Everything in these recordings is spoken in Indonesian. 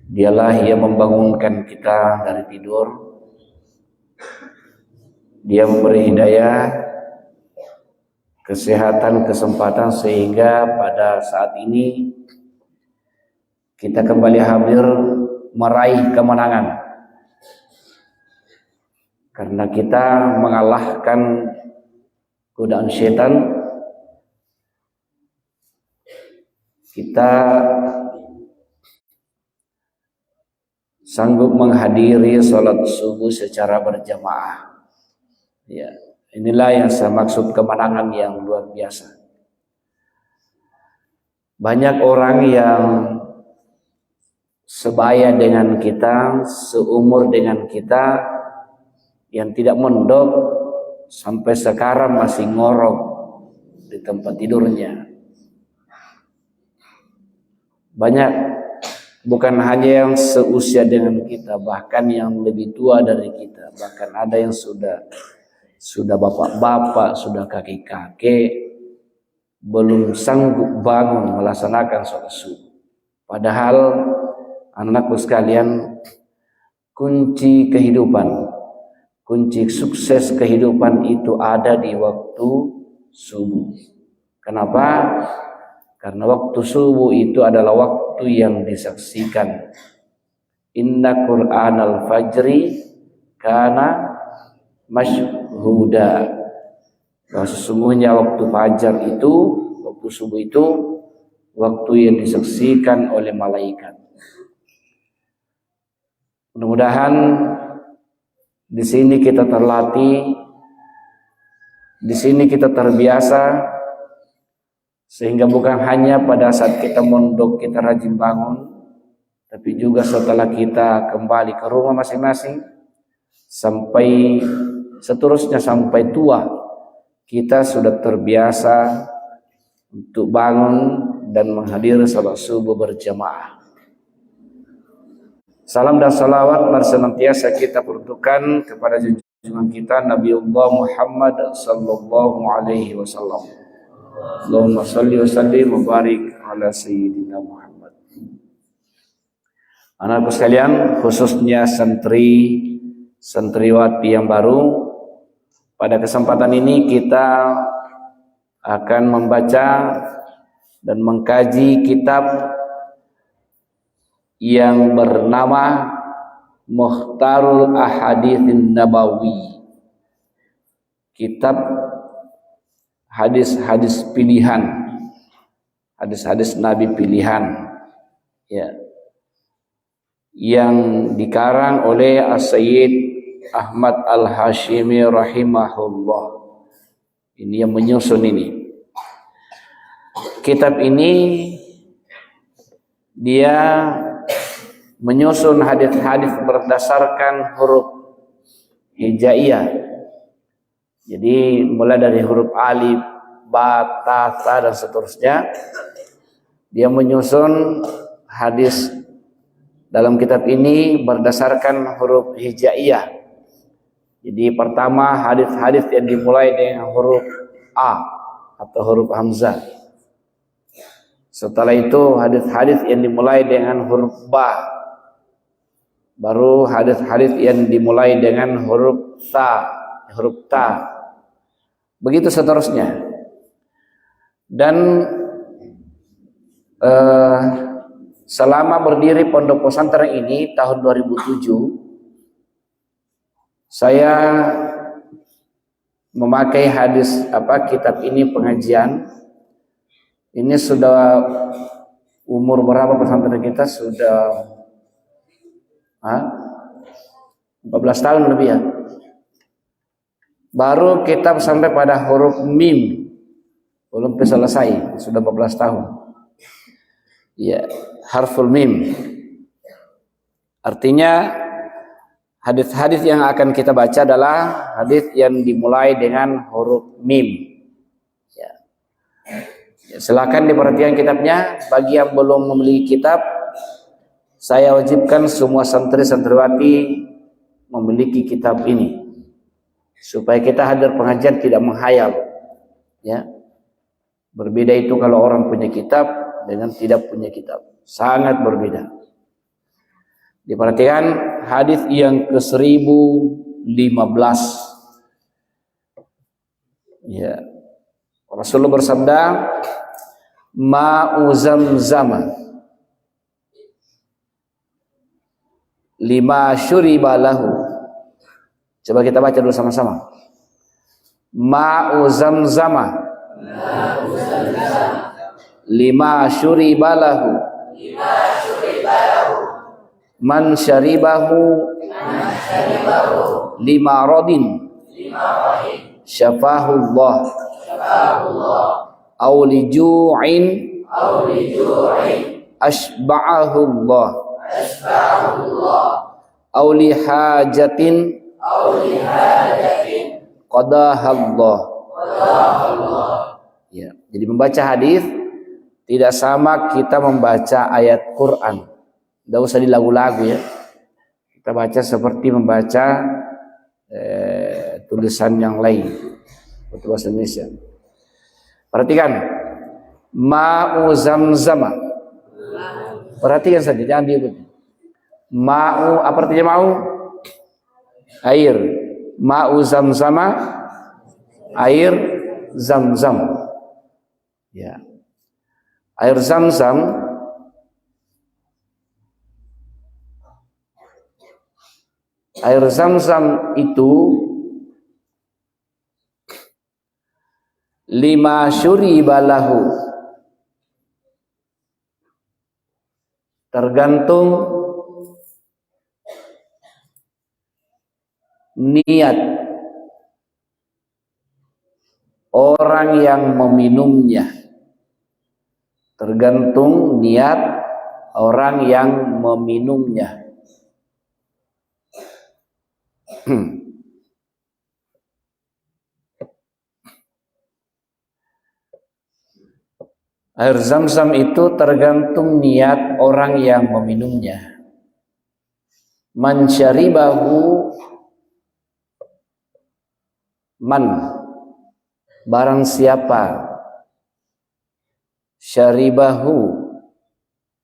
Dialah yang membangunkan kita dari tidur. Dia memberi hidayah, kesehatan, kesempatan sehingga pada saat ini kita kembali hadir meraih kemenangan. Karena kita mengalahkan godaan setan, kita sanggup menghadiri sholat subuh secara berjamaah. Ya, inilah yang saya maksud kemenangan yang luar biasa. Banyak orang yang sebaya dengan kita, seumur dengan kita, yang tidak mondok sampai sekarang masih ngorok di tempat tidurnya. Banyak, bukan hanya yang seusia dengan kita, bahkan yang lebih tua dari kita. Bahkan ada yang sudah bapak-bapak, sudah kakek-kakek, belum sanggup bangun melaksanakan sholat subuh. Padahal anakku sekalian, kunci kehidupan, kunci sukses kehidupan itu ada di waktu subuh. Kenapa? Karena waktu subuh itu adalah waktu yang disaksikan. Inna Qur'anal fajri kana masyhuda. Bahwa sesungguhnya waktu fajar itu, waktu subuh itu, waktu yang disaksikan oleh malaikat. Mudah-mudahan di sini kita terlatih, di sini kita terbiasa, sehingga bukan hanya pada saat kita mondok kita rajin bangun, tapi juga setelah kita kembali ke rumah masing-masing, sampai seterusnya sampai tua, kita sudah terbiasa untuk bangun dan menghadiri salat subuh berjamaah. Salam dan salawat senantiasa kita peruntukkan kepada junjungan kita Nabiullah Muhammad sallallahu alaihi wasallam. Allahumma salli wa sallim wa barik ala sayyidina Muhammad. Anakku sekalian, khususnya santriwati yang baru, pada kesempatan ini kita akan membaca dan mengkaji kitab yang bernama Mukhtarul Ahaditsin Nabawi. Kitab hadis-hadis pilihan, hadis-hadis Nabi pilihan, ya, yang dikarang oleh As-Sayyid Ahmad Al-Hashimi rahimahullah. Ini yang menyusun ini. Kitab ini dia menyusun hadis-hadis berdasarkan huruf hijaiyah. Jadi mulai dari huruf alif, ba, ta, sa dan seterusnya. Dia menyusun hadis dalam kitab ini berdasarkan huruf hijaiyah. Jadi pertama hadis-hadis yang dimulai dengan huruf A atau huruf hamzah. Setelah itu hadis-hadis yang dimulai dengan huruf ba. Baru hadis-hadis yang dimulai dengan huruf sa, huruf ta. Begitu seterusnya. Dan selama berdiri pondok pesantren ini tahun 2007, saya memakai kitab ini pengajian. Ini sudah umur berapa pesantren kita? Sudah 14 tahun lebih ya. Baru kita sampai pada huruf mim, belum selesai, sudah 14 tahun. Ya, harful mim. Artinya hadis-hadis yang akan kita baca adalah hadis yang dimulai dengan huruf mim. Ya. Ya, silakan diperhatikan kitabnya. Bagi yang belum memiliki kitab, saya wajibkan semua santri-santriwati memiliki kitab ini, supaya kita hadir pengajian tidak menghayal, ya. Berbeda itu kalau orang punya kitab dengan tidak punya kitab, sangat berbeda. Diperhatikan hadis yang ke-1015. Ya. Rasulullah bersabda, ma'u zamzama lima syuriba lahu. Coba kita baca dulu sama-sama. Ma'u zamzama lima syuriba lahu man syaribahu lima rodin syafahullah aw li ju'in ashba'ahullah aw li hajatin qadahallah. Ya, jadi membaca hadis tidak sama kita membaca ayat Quran. Tidak usah di lagu-lagu ya. Kita baca seperti membaca tulisan yang lain untuk bahasa Indonesia. Perhatikan, ma'u zamzama. Perhatikan saja, jangan diikuti. Ma'u, apa artinya ma'u? Air. Ma'u zamzama, air zam-zam. Ya. Air zam-zam itu lima syuriba lahu, tergantung niat orang yang meminumnya. Tergantung niat orang yang meminumnya. Air zam-zam itu tergantung niat orang yang meminumnya. Man syaribahu, man, barang siapa, syaribahu,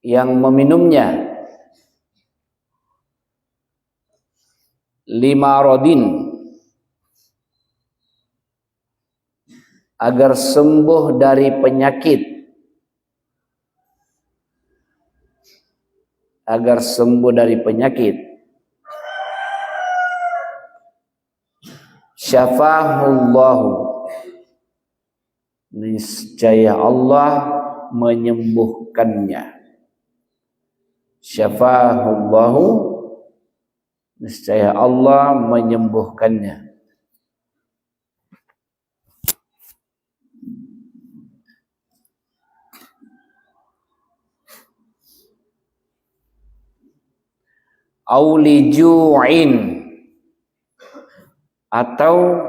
yang meminumnya, lima rodin, agar sembuh dari penyakit, agar sembuh dari penyakit, syafahullahu, niscaya Allah menyembuhkannya. Syafahullahu, niscaya Allah menyembuhkannya. Auli ju'in, atau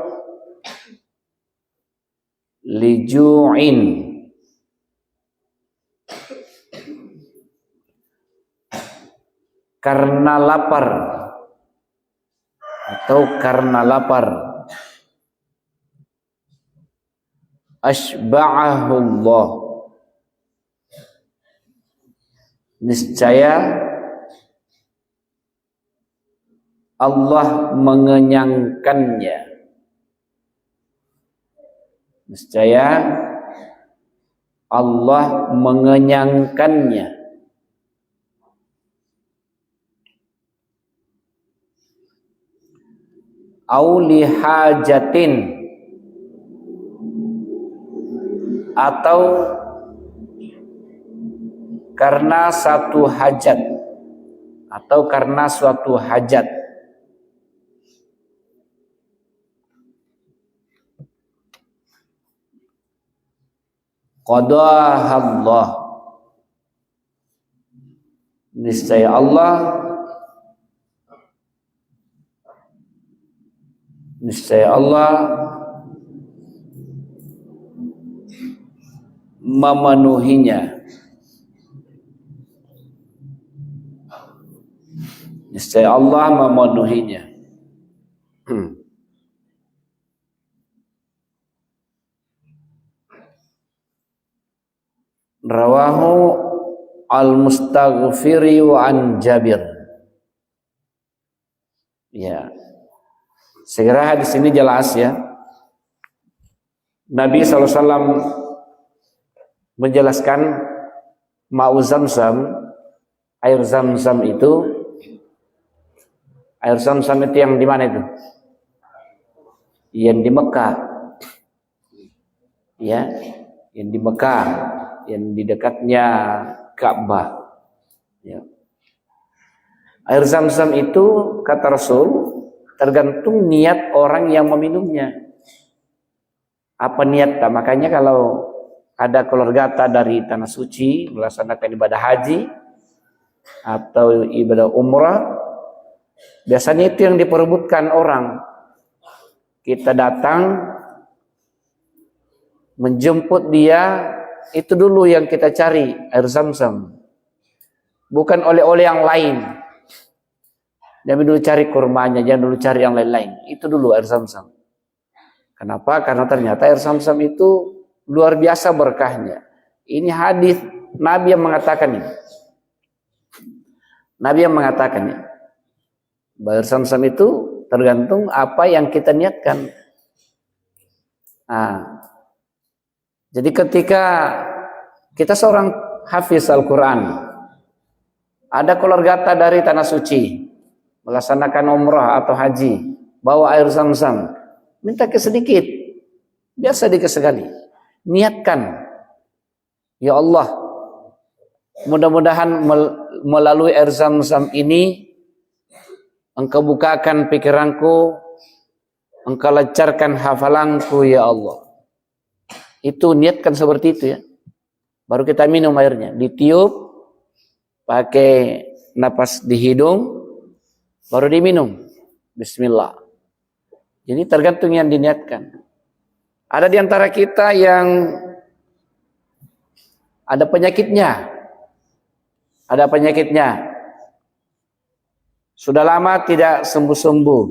liju'in, karena lapar, atau karena lapar. Ashba'ahullah, niscaya Allah mengenyangkannya. Niscaya Allah mengenyangkannya. Auli hajatin, atau karena satu hajat, atau karena suatu hajat. Qadahallah, niscaya Allah memenuhinya. Niscaya Allah memenuhinya. Rawahu al-Mustaghfiri wa an Jabir. Ya. Segera hadis ini jelas ya. Nabi SAW menjelaskan ma'u zamzam, air zamzam itu yang di mana itu? Yang di Mekah. Ya, yang di Mekah, yang di dekatnya Ka'bah. Ya. Air zam-zam itu kata Rasul tergantung niat orang yang meminumnya. Apa niat? Makanya kalau ada keluarga dari tanah suci melaksanakan ibadah haji atau ibadah umrah, biasanya itu yang diperebutkan orang. Kita datang menjemput dia, itu dulu yang kita cari, air zam-zam. Bukan oleh-oleh yang lain. Jangan dulu cari kurmanya, jangan dulu cari yang lain-lain. Itu dulu air zam-zam. Kenapa? Karena ternyata air zam-zam itu luar biasa berkahnya. Ini hadis Nabi yang mengatakan ini. Nabi yang mengatakan ini. Air zam-zam itu tergantung apa yang kita niatkan. Nah, jadi ketika kita seorang hafiz Al-Quran, ada keluarga dari tanah suci, melaksanakan umrah atau haji, bawa air zam-zam, minta sedikit, biasa sedikit sekali. Niatkan, ya Allah, mudah-mudahan melalui air zam-zam ini, Engkau bukakan pikiranku, Engkau lancarkan hafalanku, ya Allah. Itu niatkan seperti itu ya. Baru kita minum airnya, ditiup, pakai napas di hidung, baru diminum. Bismillah. Jadi tergantung yang diniatkan. Ada di antara kita yang ada penyakitnya. Ada penyakitnya. Sudah lama tidak sembuh-sembuh.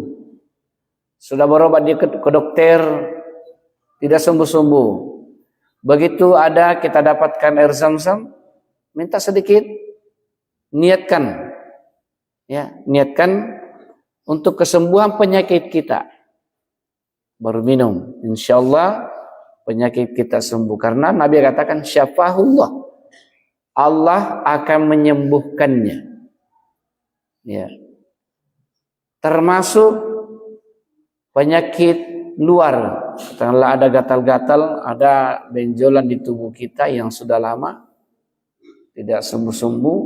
Sudah berobat ke dokter, tidak sembuh-sembuh. Begitu ada kita dapatkan air zam-zam, minta sedikit, niatkan. Ya, niatkan untuk kesembuhan penyakit kita. Baru minum, insyaallah penyakit kita sembuh. Karena Nabi katakan syafahullah, Allah akan menyembuhkannya. Ya. Termasuk penyakit luar, katakanlah ada gatal-gatal, ada benjolan di tubuh kita yang sudah lama tidak sembuh-sembuh,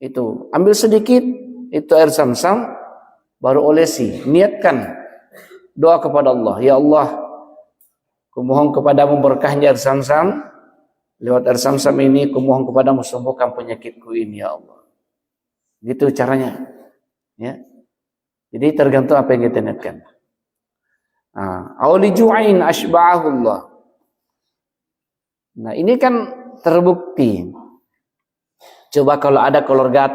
itu ambil sedikit itu air zam-zam, baru olesi, niatkan doa kepada Allah, ya Allah, kumohon kepadamu berkahnya air zam-zam, lewat air zam-zam ini kumohon kepadamu sembuhkan penyakitku ini, ya Allah. Gitu caranya, ya. Jadi tergantung apa yang kita niatkan. Auli ju'ain asba'ahullah. Nah, ini kan terbukti. Coba kalau ada keluarga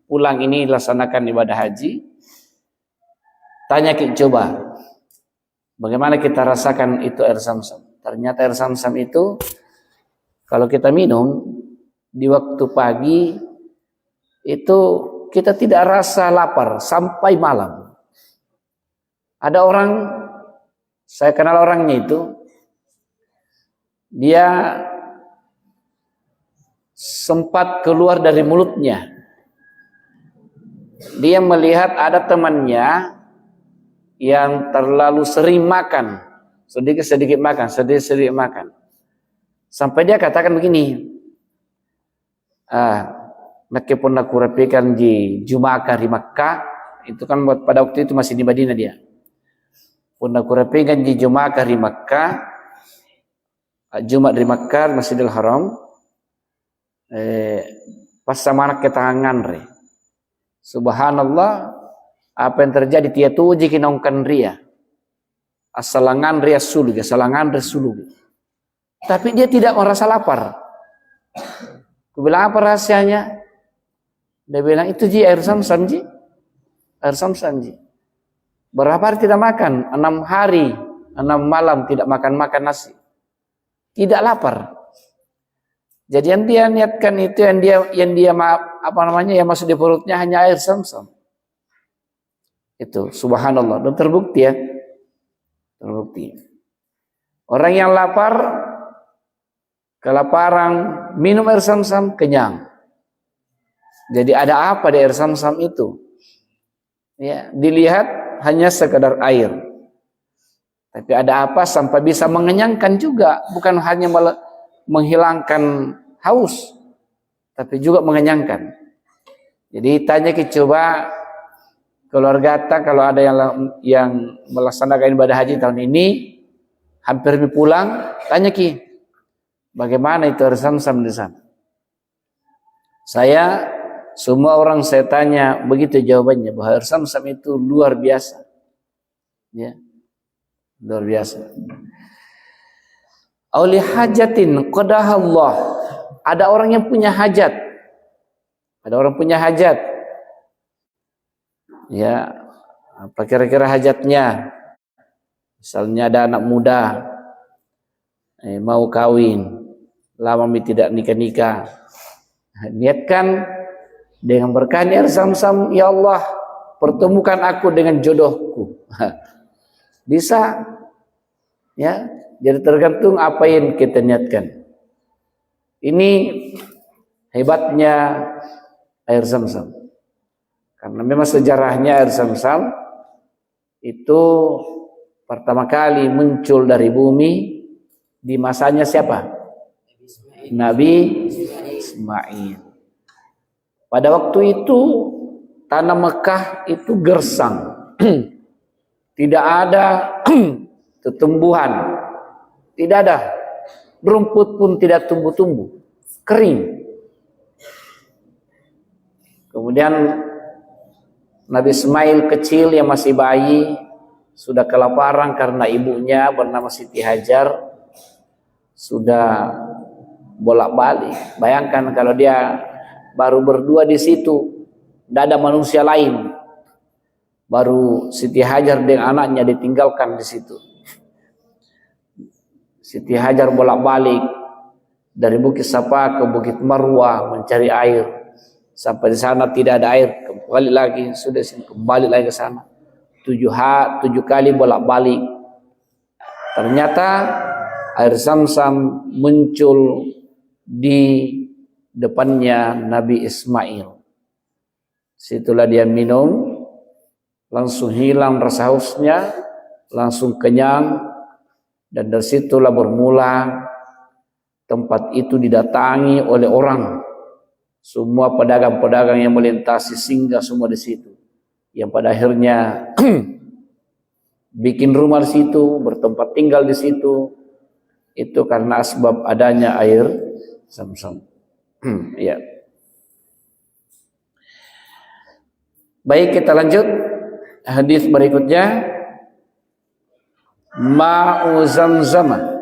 pulang ini laksanakan ibadah haji, tanya coba, bagaimana kita rasakan itu air zam-zam? Ternyata air zam-zam itu kalau kita minum di waktu pagi itu kita tidak rasa lapar sampai malam. Ada orang, saya kenal orangnya itu, dia sempat keluar dari mulutnya. Dia melihat ada temannya yang terlalu sering makan, sedikit-sedikit makan. Sampai dia katakan begini, meskipun aku rapikan di Jumat di Makkah, itu kan pada waktu itu masih di Madinah dia. Pun aku rapikan di Jumat di Makkah, Jumat di Makkah Masjidil Haram, pas sama anak ketangan re. Subhanallah, apa yang terjadi dia tu uji kinongkan ria. Asalangan ria sulug, asalangan ria sulug. Tapi dia tidak merasa lapar. Aku bilang apa rahasianya? Dia bilang itu ji air zam-zam ji. Air zam-zam ji. Berapa hari tidak makan? 6 hari, 6 malam tidak makan nasi. Tidak lapar. Jadi yang dia niatkan itu yang dia yang masuk di perutnya hanya air zam-zam. Itu subhanallah, dan terbukti ya. Terbukti. Orang yang lapar, kelaparan, minum air Zam-Zam, kenyang. Jadi ada apa di air Zam-Zam itu? Ya, dilihat hanya sekedar air. Tapi ada apa sampai bisa mengenyangkan juga, bukan hanya menghilangkan haus, tapi juga mengenyangkan. Jadi tanya coba keluarga kita kalau ada yang melaksanakan ibadah haji tahun ini, hampir pulang, tanya bagaimana itu air Zam-Zam di sana? Semua orang saya tanya begitu jawabannya, bahwa air Zam-Zam itu luar biasa. Ya. Luar biasa. Auli hajatin qadahallah. Ada orang yang punya hajat. Ada orang punya hajat. Ya, apa kira-kira hajatnya? Misalnya ada anak muda mau kawin, lama tidak nikah-nikah. Niatkan dengan berkah air Zam-Zam, ya Allah, pertemukan aku dengan jodohku. Bisa, ya. Jadi tergantung apa yang kita niatkan. Ini hebatnya air Zam-Zam. Karena memang sejarahnya air Zam-Zam itu pertama kali muncul dari bumi di masanya siapa? Nabi Ismail. Pada waktu itu tanah Mekah itu gersang. Tidak ada tumbuhan, tidak ada rumput pun, tidak tumbuh-tumbuh, kering. Kemudian Nabi Ismail kecil yang masih bayi sudah kelaparan karena ibunya bernama Siti Hajar sudah bolak-balik. Bayangkan kalau dia baru berdua di situ, tidak ada manusia lain. Baru Siti Hajar dengan anaknya ditinggalkan di situ. Siti Hajar bolak-balik dari Bukit Safa ke Bukit Marwah mencari air. Sampai di sana tidak ada air, kembali lagi, sudah kembali lagi ke sana. 7 kali bolak-balik. Ternyata air Zam-Zam muncul di depannya Nabi Ismail. Situlah dia minum, langsung hilang rasa hausnya, langsung kenyang, dan dari situlah bermula tempat itu didatangi oleh orang. Semua pedagang-pedagang yang melintasi singgah semua di situ. Yang pada akhirnya bikin rumah di situ, bertempat tinggal di situ. Itu karena asbab adanya air Zam-Zam. Ya. Baik, kita lanjut. Hadis berikutnya, ma'u Zam-Zam.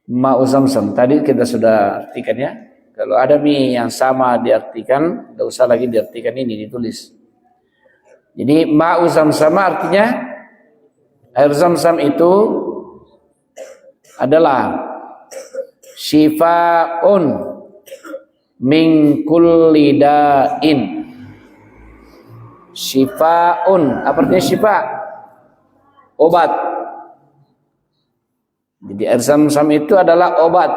Ma'u Zam-Zam. Tadi kita sudah artikan ya. Kalau ada mie yang sama diartikan, tidak usah lagi diartikan ini, ditulis. Jadi ma'u Zam-Zam artinya air Zam-Zam itu adalah syifa'un min kulli da'in. Syifa'un, apa artinya syifa? Obat. Jadi air Zam-Zam itu adalah obat.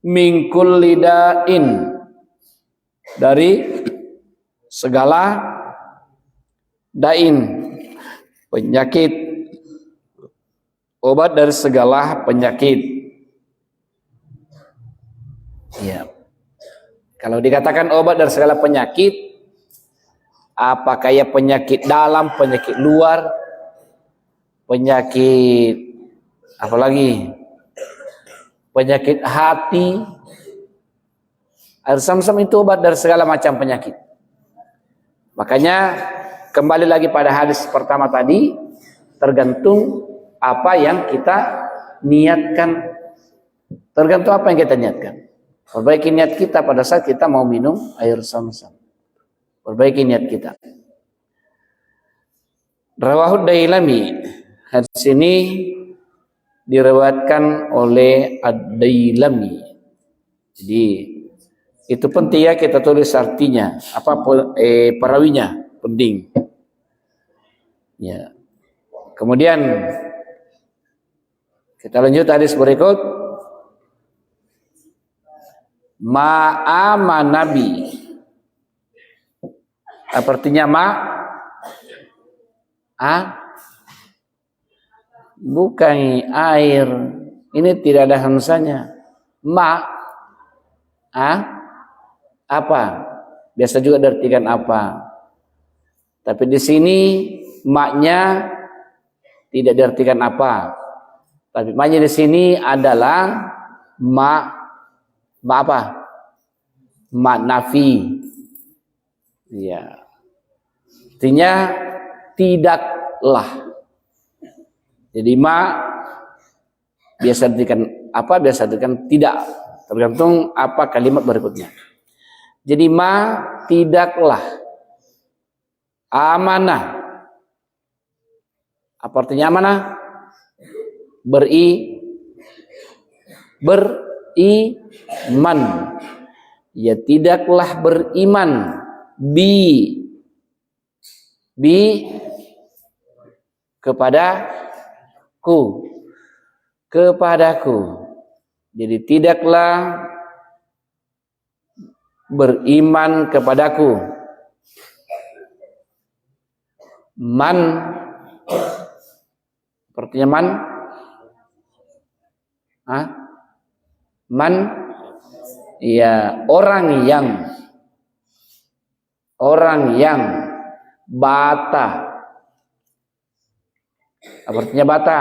Min kulli da'in, dari segala dain, penyakit. Obat dari segala penyakit. Ya. Kalau dikatakan obat dari segala penyakit, apa kayak penyakit dalam, penyakit luar, penyakit apalagi, penyakit hati. Air Zam-Zam itu obat dari segala macam penyakit. Makanya kembali lagi pada hadis pertama tadi, tergantung apa yang kita niatkan. Tergantung apa yang kita niatkan. Perbaiki niat kita pada saat kita mau minum air Zam-Zam. Perbaiki niat kita. Rawahud Dailami. Hadis ini diriwayatkan oleh Ad-Dailami. Jadi Itu penting ya kita tulis artinya, perawinya penting. Ya. Kemudian kita lanjut hadis berikut. Ma'ama nabi. Apa artinya ma? Bukan air. Ini tidak ada hamzanya. Ma. Apa? Biasa juga diartikan apa. Tapi di sini maknya tidak diartikan apa. Tapi maknya di sini adalah ma apa? Ma nafi. Ya. Artinya tidaklah. Jadi ma biasa diartikan apa, biasa diartikan tidak. Tergantung apa kalimat berikutnya. Jadi ma tidaklah amanah. Apa artinya amanah? Beriman. Ya tidaklah beriman kepadaku. Jadi tidaklah beriman kepadaku. Man, artinya man? Man, ya orang yang bata. Apa artinya bata?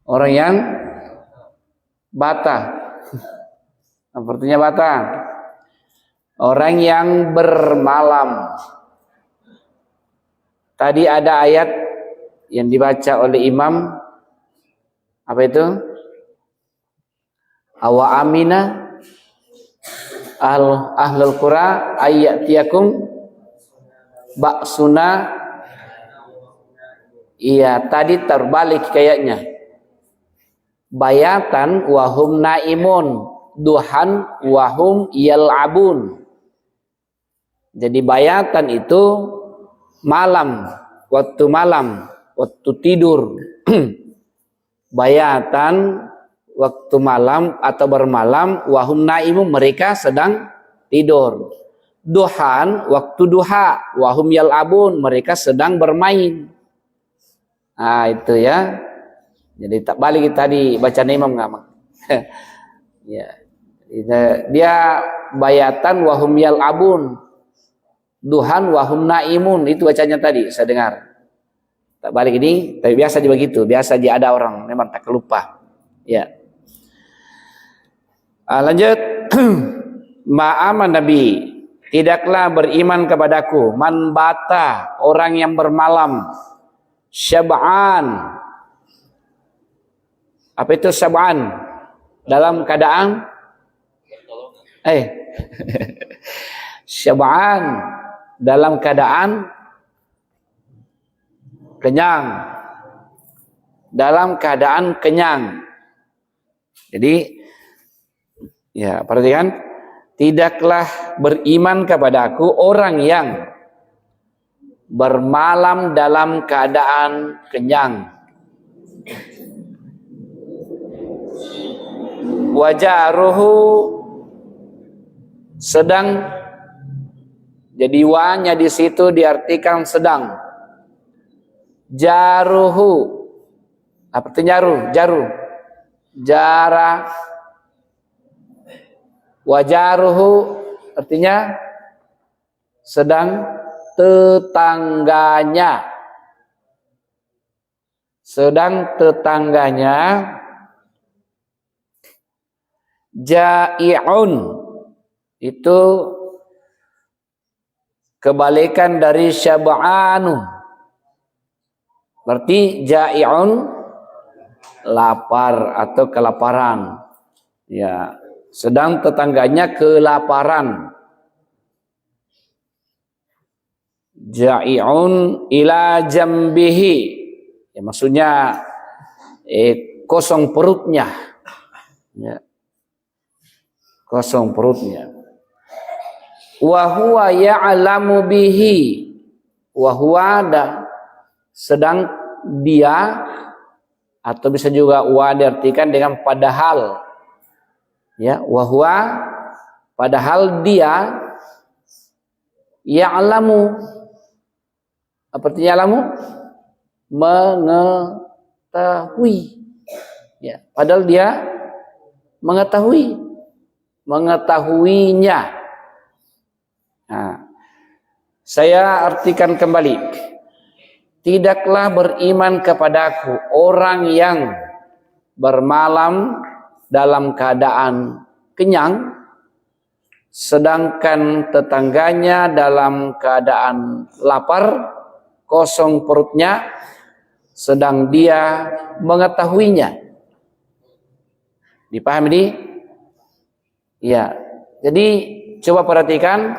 Orang yang bata. Apa artinya bata? Orang yang bermalam. Tadi ada ayat yang dibaca oleh imam. Apa itu? Awa amina ahlul qura ayyatiyakum ba'suna. Iya, tadi terbalik kayaknya. Bayatan wahum naimun, duhan wahum yal'abun. Jadi bayatan itu malam, waktu tidur. Bayatan waktu malam atau bermalam, wahum naimun, mereka sedang tidur. Duhan waktu duha, wahum yal'abun, mereka sedang bermain. Nah itu ya. Jadi tak balik tadi baca imam nggak? Ya. Dia bayatan wahum yal'abun, duhan wahum naimun, itu bacanya tadi saya dengar. Tak balik ini, tapi biasa juga begitu. Biasa dia ada orang memang tak lupa. Ya. Lanjut. Ma'aman nabi, tidaklah beriman kepadaku man bata, orang yang bermalam, syab'an. Apa itu syab'an? Dalam keadaan syab'an dalam keadaan kenyang. Dalam keadaan kenyang. Jadi ya, perhatikan, tidaklah beriman kepadaku orang yang bermalam dalam keadaan kenyang. Wajaruhu, sedang, jadi wanya di situ diartikan sedang. Jaruhu, apa itu jaru? Jara. Wajaruhu artinya sedang tetangganya. Sedang tetangganya. Ja'i'un, itu kebalikan dari syab'anu. Berarti ja'i'un lapar atau kelaparan. Ya, sedang tetangganya kelaparan. Ja'i'un ila jambihi. Ya, maksudnya kosong perutnya. Ya. Kosong perutnya. Wa huwa ya'lamu bihi. Wa huwa sedang dia, atau bisa juga wa diartikan dengan padahal. Ya, wa huwa padahal dia ya'lamu. Apa artinya ya'lamu? Mengetahui. Ya, padahal dia mengetahuinya. Nah, saya artikan kembali. Tidaklah beriman kepadaku orang yang bermalam dalam keadaan kenyang, sedangkan tetangganya dalam keadaan lapar, kosong perutnya, sedang dia mengetahuinya. Dipahami ini? Ya. Jadi coba perhatikan,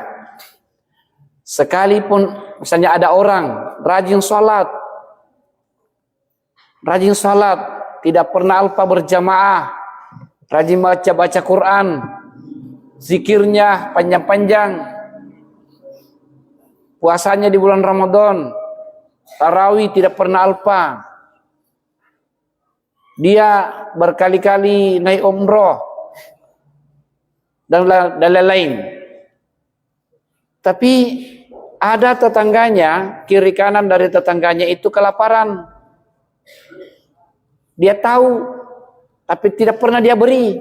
sekalipun misalnya ada orang rajin sholat, tidak pernah alpa berjamaah, rajin baca Quran, zikirnya panjang-panjang, puasanya di bulan Ramadan, tarawih tidak pernah alpa, dia berkali-kali naik umroh dan lain-lain. Tapi ada tetangganya, kiri kanan dari tetangganya itu kelaparan. Dia tahu, tapi tidak pernah dia beri.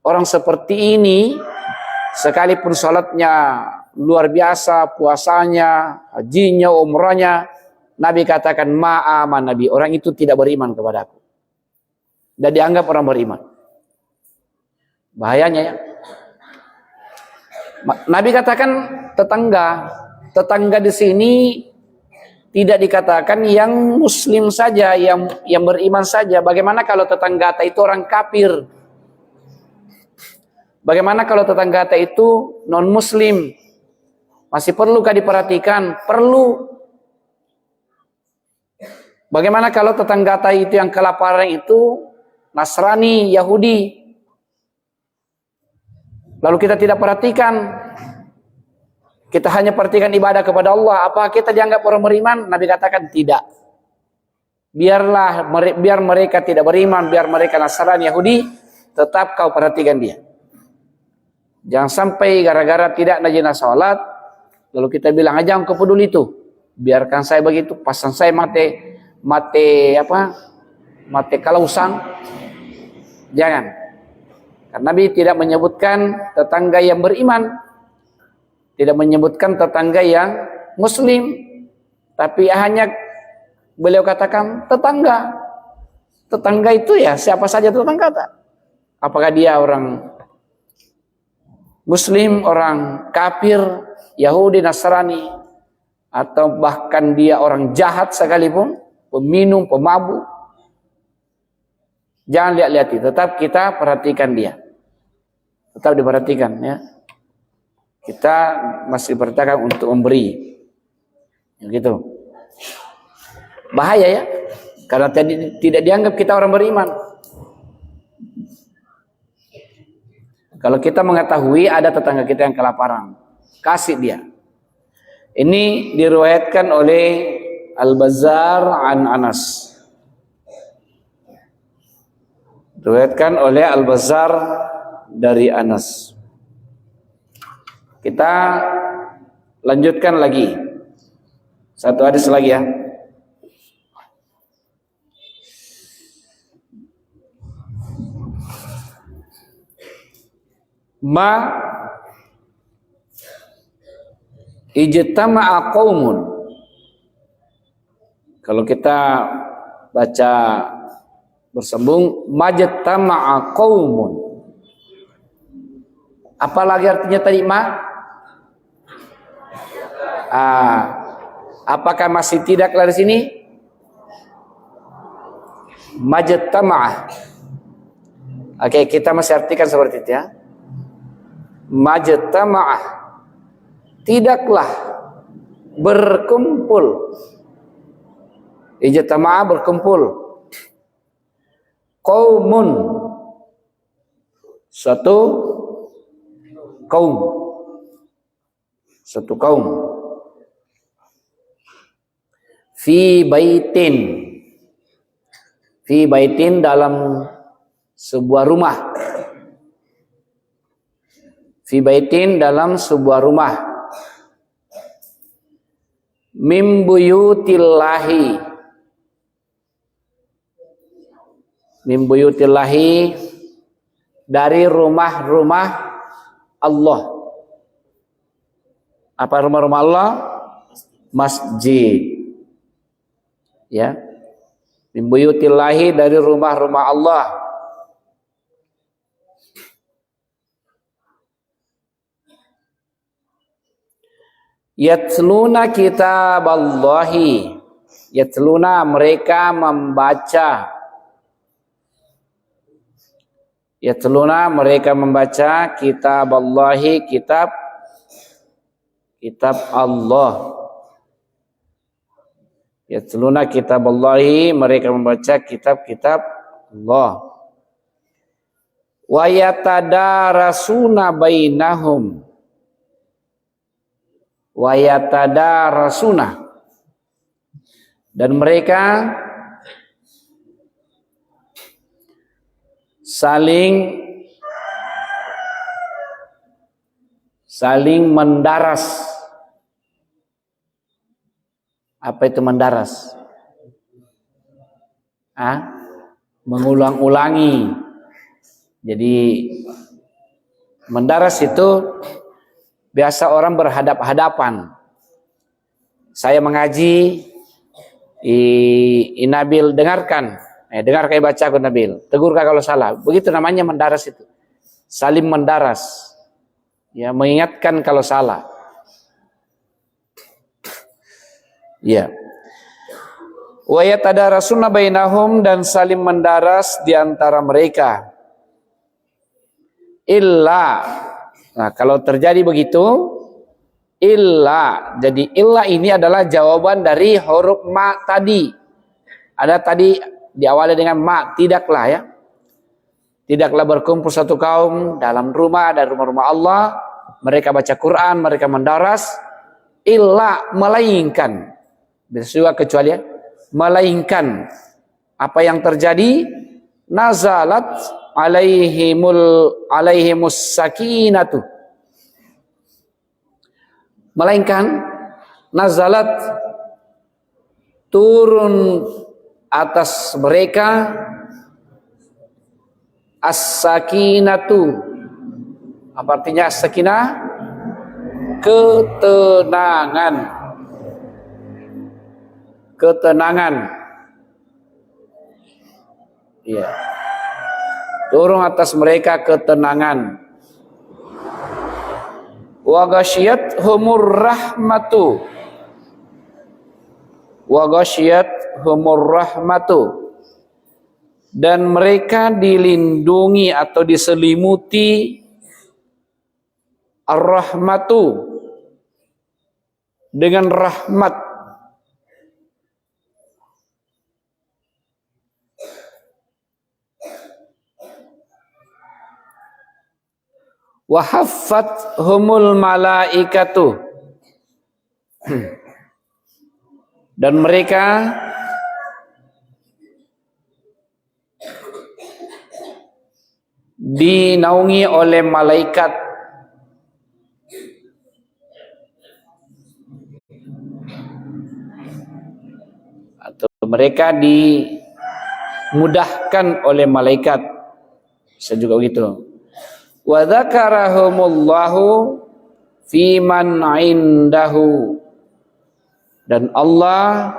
Orang seperti ini, sekalipun sholatnya luar biasa, puasanya, hajinya, umrahnya, Nabi katakan ma'aman Nabi, orang itu tidak beriman kepadaku. Dan dianggap orang beriman. Bahayanya ya. Nabi katakan tetangga di sini tidak dikatakan yang muslim saja, yang beriman saja. Bagaimana kalau tetangga itu orang kafir? Bagaimana kalau tetangga itu non muslim? Masih perlukah diperhatikan? Perlu. Bagaimana kalau tetangga itu yang kelaparan itu Nasrani, Yahudi? Lalu kita tidak perhatikan, kita hanya perhatikan ibadah kepada Allah. Apa kita dianggap orang beriman? Nabi katakan tidak. Biar mereka tidak beriman, biar mereka Nasrani, Yahudi, tetap kau perhatikan dia. Jangan sampai gara-gara tidak najina sholat, lalu kita bilang aja engkau peduli itu. Biarkan saya begitu, pasang saya mate kalausan. Jangan. Karena Nabi tidak menyebutkan tetangga yang beriman, tidak menyebutkan tetangga yang muslim, tapi hanya beliau katakan tetangga. Tetangga itu ya siapa saja tetangga. Apakah dia orang muslim, orang kafir, Yahudi, Nasrani, atau bahkan dia orang jahat sekalipun, peminum, pemabuk. Jangan lihat-lihat itu, tetap kita perhatikan dia. Tetap diperhatikan ya. Kita masih perhatikan untuk memberi. Gitu. Bahaya ya. Karena tidak dianggap kita orang beriman. Kalau kita mengetahui ada tetangga kita yang kelaparan, kasih dia. Ini diriwayatkan oleh Al-Bazzar an Anas. Diriwayatkan oleh Al-Bazzar dari Anas. Kita lanjutkan lagi. Satu hadis lagi ya. Ma ijtama'a qaumun. Kalau kita baca bersambung, majtama'a qaumun. Apalagi artinya tadi ma? Apakah masih tidak dari sini? Majtama'ah. Oke, kita masih artikan seperti itu ya. Majtama'ah. Tidaklah berkumpul. Ijtama'ah berkumpul. Qaumun, suatu kaum, suatu kaum. Fi baitin, fi baitin dalam sebuah rumah. Fi baitin dalam sebuah rumah. Mim buyutillahi, mim buyutillahi dari rumah-rumah Allah. Apa rumah-rumah Allah? Masjid. Ya, min buyutillahi dari rumah-rumah Allah. Yatluna kitaballahi, yatluna mereka membaca, yatluna mereka membaca kitaballahi, kitab Allah. Yatluna kitaballahi, mereka membaca kitab-kitab Allah. Wa yatadarasuna bainahum, wa yatadarasuna, dan mereka saling mendaras. Apa itu mendaras? Mengulang-ulangi. Jadi mendaras itu biasa orang berhadap-hadapan. Saya mengaji, Nabil dengarkan, dengar kayak baca aku Nabil, tegur kalau salah. Begitu namanya mendaras itu. Saling mendaras. Ya, mengingatkan kalau salah. Ya. Wa yatadarasuna bainahum, dan saling mendaras di antara mereka. Illa. Nah, kalau terjadi begitu, illa. Jadi illa ini adalah jawaban dari huruf ma tadi. Ada tadi diawali dengan ma, tidaklah ya. Tidaklah berkumpul satu kaum dalam rumah dari rumah-rumah Allah, mereka baca Quran, mereka mendaras, illa, melainkan. Bisa juga kecuali ya, melainkan apa yang terjadi, nazalat alaihimus sakinatu, melainkan nazalat turun atas mereka as-sakinatu. Apa artinya as-sakinah? Ketenangan. Ketenangan. Iya. Turun atas mereka ketenangan. Wa ghasyiyathumur rahmatu. Wa ghasyiyathumur rahmatu. Dan mereka dilindungi atau diselimuti ar-rahmatu, dengan rahmat. Wa haffathumul malaikatu, dan mereka dinaungi oleh malaikat. Atau mereka dimudahkan oleh malaikat. Bisa juga begitu. Wa dzakarahumullahu fi man indahu, dan Allah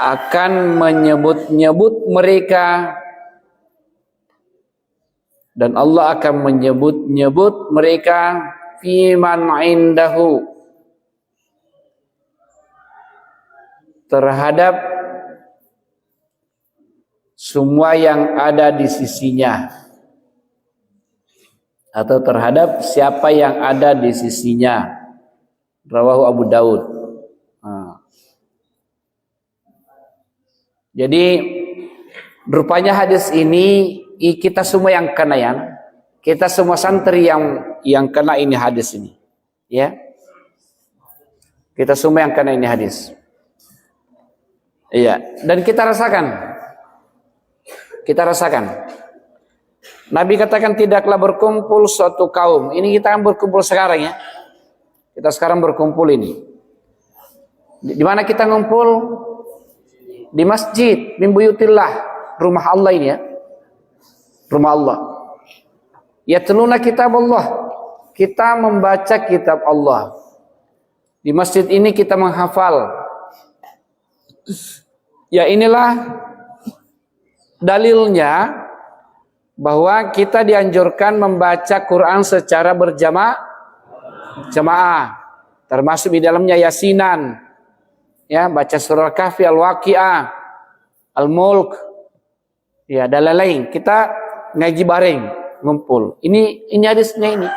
akan menyebut-nyebut mereka, dan Allah akan menyebut-nyebut mereka fi man indahu, terhadap semua yang ada di sisinya, atau terhadap siapa yang ada di sisinya. Rawahu Abu Daud. Jadi rupanya hadis ini kita semua yang kena ya. Kita semua santri yang kena ini hadis ini. Ya. Kita semua yang kena ini hadis. Iya, dan kita rasakan. Kita rasakan. Nabi katakan tidaklah berkumpul suatu kaum. Ini kita akan berkumpul sekarang ya. Kita sekarang berkumpul ini. Di mana kita ngumpul? Di masjid, min buyutillah, rumah Allah ini ya. Rumah Allah. Yatluna kitab Allah. Kita membaca kitab Allah. Di masjid ini kita menghafal. Ya inilah dalilnya bahwa kita dianjurkan membaca Quran secara berjamaah, termasuk di dalamnya Yasinan, ya baca surah Kahfi, Al-Waqiah, Al-Mulk, ya dan lain-lain. Kita ngaji bareng, ngumpul. Ini hadisnya ini.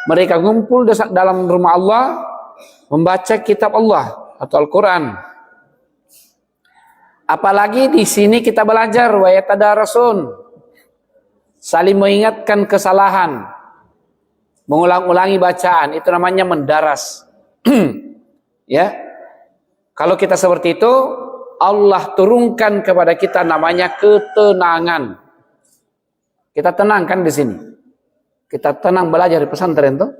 Mereka ngumpul dalam rumah Allah, membaca kitab Allah atau Al-Quran. Apalagi di sini kita belajar wa yatadarasun, saling mengingatkan kesalahan, mengulang-ulangi bacaan, itu namanya mendaras. Ya, kalau kita seperti itu, Allah turunkan kepada kita namanya ketenangan. Kita tenang kan di sini. Kita tenang belajar di pesantren tuh,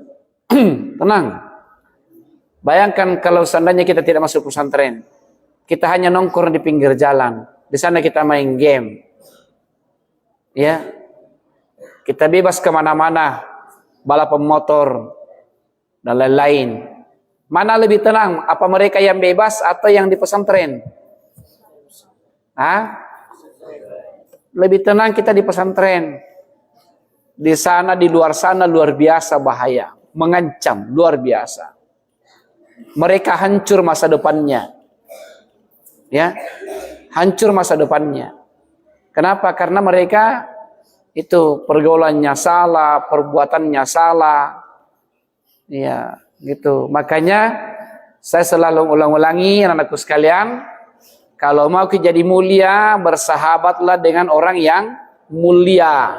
tenang. Bayangkan kalau seandainya kita tidak masuk pesantren. Kita hanya nongkrong di pinggir jalan. Di sana kita main game. Ya. Kita bebas kemana-mana. Balapan motor. Dan lain-lain. Mana lebih tenang? Apa mereka yang bebas atau yang di pesantren? Hah? Lebih tenang kita di pesantren. Di sana, di luar sana luar biasa bahaya. Mengancam, luar biasa. Mereka hancur masa depannya. Ya, hancur masa depannya. Kenapa? Karena mereka itu pergaulannya salah, perbuatannya salah. Ya, gitu. Makanya saya selalu ulang-ulangi anak-anakku sekalian, kalau mau jadi mulia, bersahabatlah dengan orang yang mulia.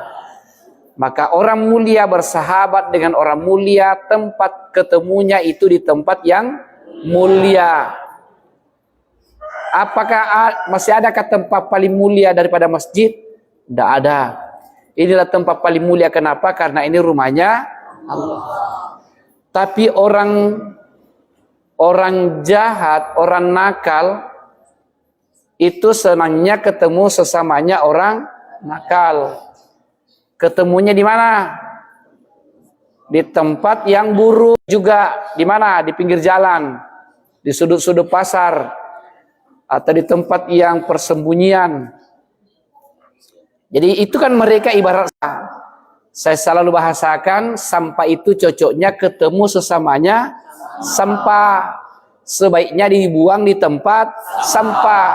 Maka orang mulia bersahabat dengan orang mulia, tempat ketemunya itu di tempat yang mulia. Apakah masih adakah tempat paling mulia daripada masjid? Tidak ada. Inilah tempat paling mulia. Kenapa? Karena ini rumahnya Allah. Tapi orang jahat, orang nakal, itu senangnya ketemu sesamanya orang nakal. Ketemunya di mana? Di tempat yang buruk juga. Di mana? Di pinggir jalan, di sudut-sudut pasar, atau di tempat yang persembunyian. Jadi itu kan mereka ibarat, saya selalu bahasakan, sampah itu cocoknya ketemu sesamanya sampah. Sebaiknya dibuang di tempat sampah.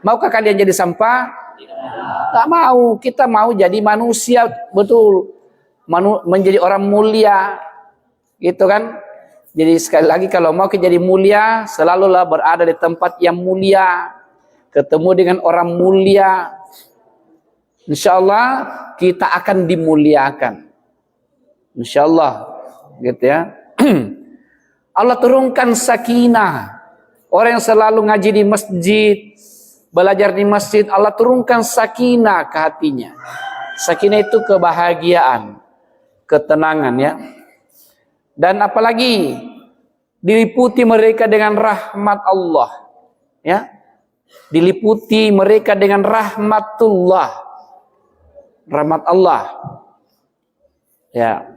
Maukah kalian jadi sampah? Tak mau. Kita mau jadi manusia, betul. Menjadi orang mulia. Gitu kan? Jadi sekali lagi kalau mau jadi mulia, selalulah berada di tempat yang mulia. Ketemu dengan orang mulia. InsyaAllah kita akan dimuliakan. InsyaAllah. Gitu ya. Allah turunkan sakinah. Orang yang selalu ngaji di masjid, belajar di masjid, Allah turunkan sakinah ke hatinya. Sakinah itu kebahagiaan, ketenangan ya. Dan apalagi diliputi mereka dengan rahmat Allah, ya, diliputi mereka dengan rahmatullah, rahmat Allah, ya.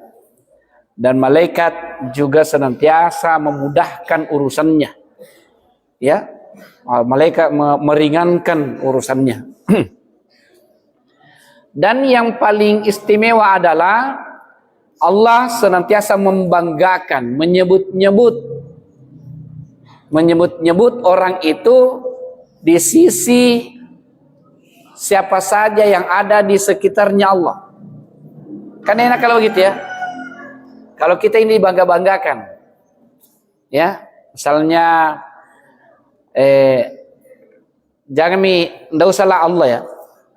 Dan malaikat juga senantiasa memudahkan urusannya, ya. Malaikat meringankan urusannya. Dan yang paling istimewa adalah Allah senantiasa membanggakan, menyebut orang itu di sisi siapa saja yang ada di sekitarnya Allah. Kan enak kalau begitu ya. Kalau kita ini bangga-banggakan, ya, misalnya Jangan ndak usahlah Allah ya.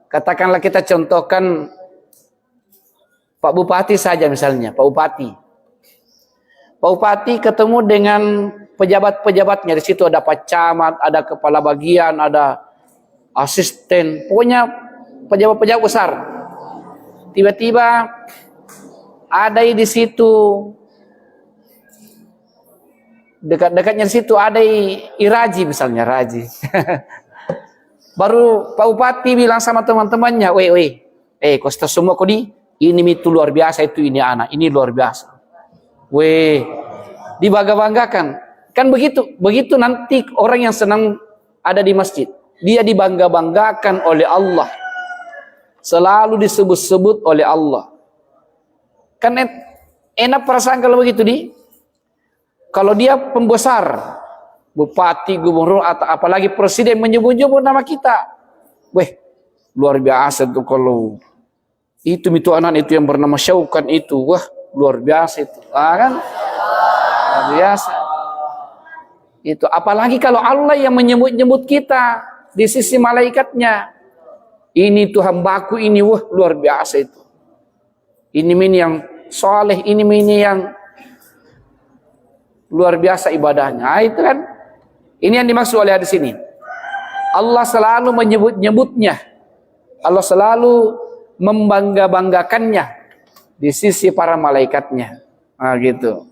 Katakanlah kita contohkan Pak Bupati saja misalnya, Pak Bupati. Pak Bupati ketemu dengan pejabat-pejabatnya, di situ ada Pak Camat, ada kepala bagian, ada asisten, pokoknya pejabat-pejabat besar. Tiba-tiba ada di situ, dekat-dekatnya di situ ada Iraji misalnya, Raji. Baru Pak Bupati bilang sama teman-temannya, weh, kosta semua kodi, ini itu luar biasa, itu ini anak, ini luar biasa. Weh, dibangga-banggakan. Kan begitu nanti orang yang senang ada di masjid, dia dibangga-banggakan oleh Allah. Selalu disebut-sebut oleh Allah. Kan enak perasaan kalau begitu kalau dia pembesar, bupati, gubernur, atau apalagi presiden menyebut-nyebut nama kita. Weh, luar biasa tuh kalau itu anak itu yang bernama Syaukan itu. Wah, luar biasa itu. Kan? Luar biasa. Itu apalagi kalau Allah yang menyebut-nyebut kita di sisi malaikatnya. Ini tuh hambaku ini, wah luar biasa itu. Ini yang soleh, ini yang luar biasa ibadahnya. Nah, itu kan, ini yang dimaksud oleh hadis ini. Allah selalu menyebut-nyebutnya. Allah selalu membangga-banggakannya di sisi para malaikatnya. Nah, gitu.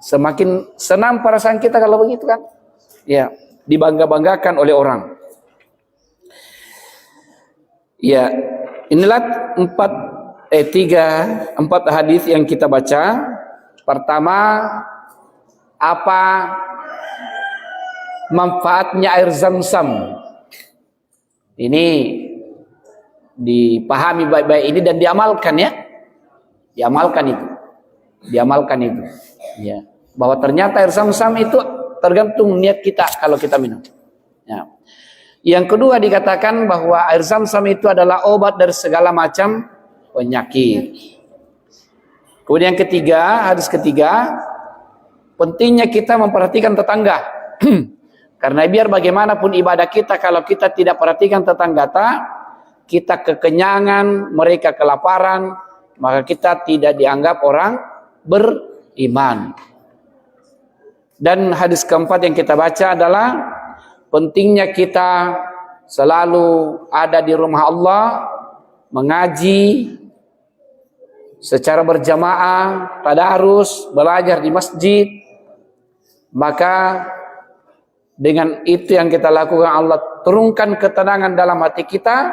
Semakin senang perasaan kita kalau begitu kan. Ya, dibangga-banggakan oleh orang. Ya, inilah empat hadis yang kita baca. Pertama, apa manfaatnya air Zam-Zam? Ini dipahami baik-baik ini dan diamalkan ya. Diamalkan itu. Ya, bahwa ternyata air Zam-Zam itu tergantung niat kita kalau kita minum. Ya. Yang kedua dikatakan bahwa air Zam-Zam itu adalah obat dari segala macam penyakit. Kemudian ketiga, hadis ketiga, pentingnya kita memperhatikan tetangga. Karena biar bagaimanapun ibadah kita, kalau kita tidak perhatikan tetangga kita kekenyangan, mereka kelaparan, maka kita tidak dianggap orang beriman. Dan hadis keempat yang kita baca adalah pentingnya kita selalu ada di rumah Allah, mengaji secara berjamaah, tadarus, belajar di masjid. Maka dengan itu yang kita lakukan, Allah turunkan ketenangan dalam hati kita,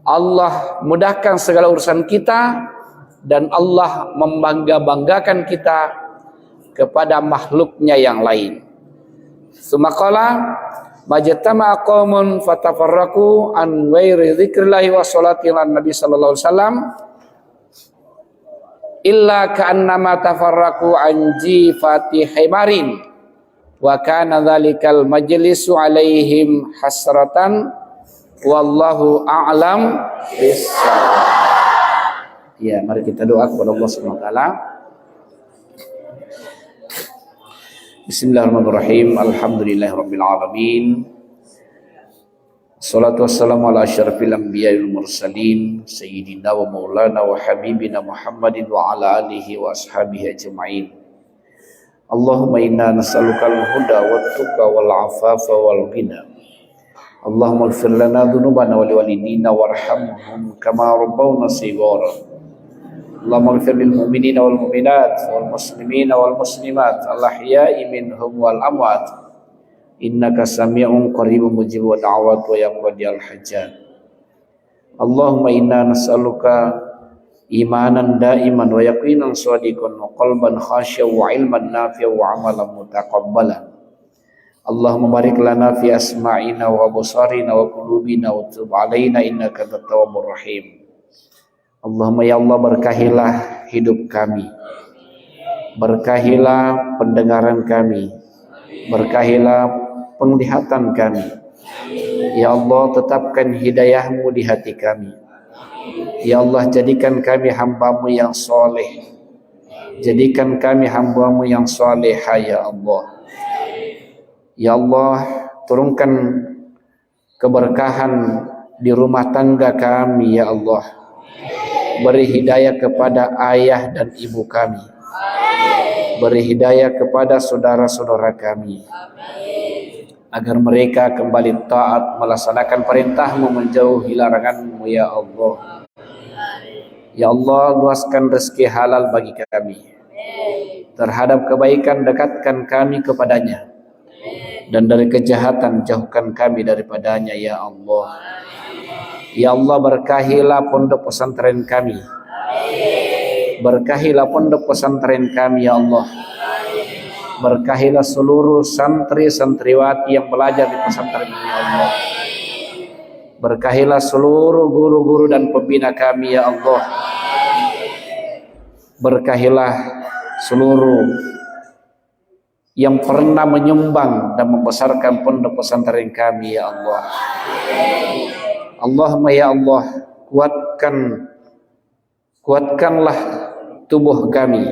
Allah mudahkan segala urusan kita, dan Allah membangga-banggakan kita kepada makhluknya yang lain. Sumaqala majtama'a qaumun fatafarraqu an ghairi dzikrillahi wa sholati ala nabi sallallahu alaihi wasallam illa ka'annama tafarraqu an jifati himarin wa kana dzalikal majlisu alaihim hasratan wallahu a'lam bissawab. Ya, mari kita doa kepada Allah Subhanahu wa taala. Bismillahirrahmanirrahim. Alhamdulillahirabbil alamin. Wassalatu wassalamu ala asyrafil anbiya'i wal mursalin sayyidina wa maulana wa habibina Muhammadin wa ala alihi wa ashabihi ajma'in. Allahumma inna nas'alukal huda wat tuqa wal afafa wal ghina. Allahumma ighfir lana dhunubana wa liwalidina warhamhum kama rabbawna shighara. Allahumma ighfir lil mu'minina wal mu'minat wal muslimina wal muslimat al ahya'i minhum wal amwat innaka sami'un qaribun mujibud da'wat wa yaqdiyal hajat. Allahumma inna nas'aluka imanan da'iman wa yaqinan shadiqan wa qalban khashi'an wa ilman nafi'an wa amalan mutaqabbalan. Allahumma barik lana fi asma'ina wa absarina wa qulubina wa tub 'alaina innaka antat tawwabur rahim. Allahumma ya Allah, berkahilah hidup kami, berkahilah pendengaran kami, berkahilah penglihatan kami. Ya Allah, tetapkan hidayahmu di hati kami. Ya Allah, jadikan kami hamba-Mu yang soleh, jadikan kami hamba-Mu yang soleha ya Allah. Ya Allah, turunkan keberkahan di rumah tangga kami ya Allah. Beri hidayah kepada ayah dan ibu kami. Beri hidayah kepada saudara-saudara kami. Agar mereka kembali taat melaksanakan perintah-Mu, menjauhi larangan-Mu ya Allah. Ya Allah, luaskan rezeki halal bagi kami. Terhadap kebaikan dekatkan kami kepadanya. Dan dari kejahatan jauhkan kami daripadanya ya Allah. Ya Allah, berkahilah pondok pesantren kami. Berkahilah pondok pesantren kami ya Allah. Berkahilah seluruh santri-santriwati yang belajar di pesantren ini ya Allah. Berkahilah seluruh guru-guru dan pembina kami ya Allah. Berkahilah seluruh yang pernah menyumbang dan membesarkan pondok pesantren kami ya Allah. Allahumma ya Allah, kuatkanlah tubuh kami,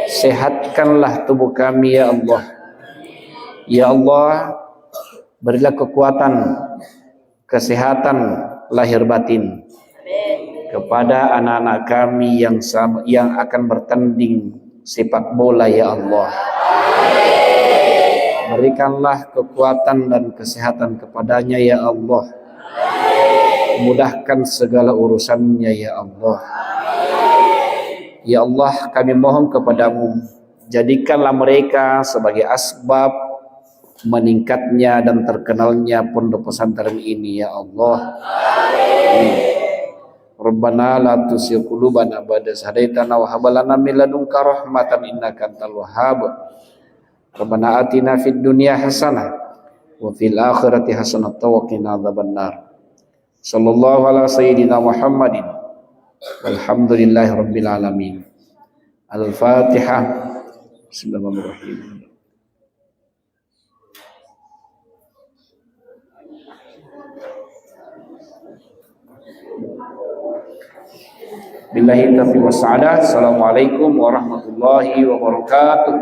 sehatkanlah tubuh kami ya Allah. Ya Allah, berilah kekuatan, kesehatan lahir batin kepada anak-anak kami yang akan bertanding sepak bola ya Allah. Berikanlah kekuatan dan kesehatan kepadanya ya Allah. Mudahkan segala urusannya ya Allah. Ya Allah, kami mohon kepadamu, jadikanlah mereka sebagai asbab meningkatnya dan terkenalnya pondok pesantren ini ya Allah. Rabbana la tuzigh qulubana ba'da idh hadaitana wa hab lana min ladunka rahmatan innaka antal wahhab. Rabbana atina fid dunya hasanah wa fil akhirati hasanah wa qina adzabannar. Sallallahu ala sayyidina Muhammadin walhamdulillahi rabbil alamin. Al-Fatihah. Bismillahirrahmanirrahim. Billahi taufiq wassadah. Assalamualaikum warahmatullahi wabarakatuh.